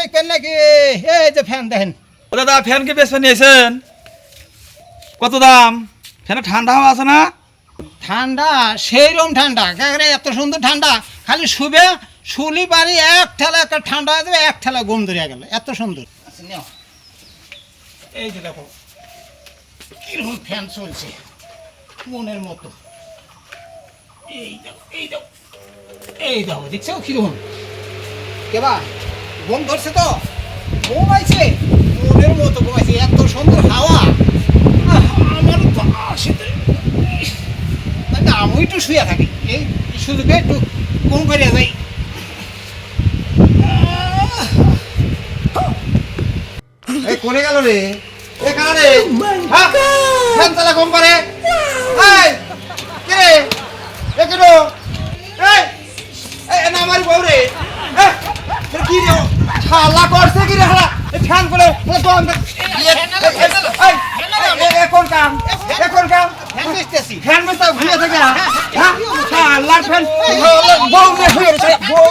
দেখবেন নাকি? এই যে ফ্যান দেখেন। ও দাদা ফ্যান কি বেশ নিয়েছেন? কত দাম? ফ্যানে ঠান্ডা হাওয়া আছে না? ঠান্ডা সেইরকম ঠান্ডা, একেবারে এত সুন্দর ঠান্ডা, খালি শুবে শুলি পারি এক ঠেলা একটা ঠান্ডা হয়ে যাবে, এক ঠেলা ঘুম ধরে গেল, এত সুন্দর। আচ্ছা, নাও। এই যে দেখো কিরকম ফ্যান চলছে মনের মতো। এই দেখো এই দেখো এই দেখো, দেখছো কিরকম? কেবা ঘুম ধরছে তো? ঘুমাইছে মনের মতো, ঘুমাইছে, এত সুন্দর হাওয়া। আমার তো আসে, আমি একটু শুয়ে থাকি, এই সুযোগে একটু ঘুম করে যাই। এই কোনে গেল রে? এ কারা রে? হ্যাঁ? ফ্যান চালা কম করে। এই কে রে? এ কেন? এই এই না আমার বউ রে। এ কি রে? শালা করছে কি রে হালা? এই ফ্যান করে তো আমরা কোন কাম? কোন কাম? ফ্যান বেচতেছি। ফ্যান বেচা ঘুরে থাকে। হ্যাঁ? শালা ফ্যান বউ রে হয়ে বউ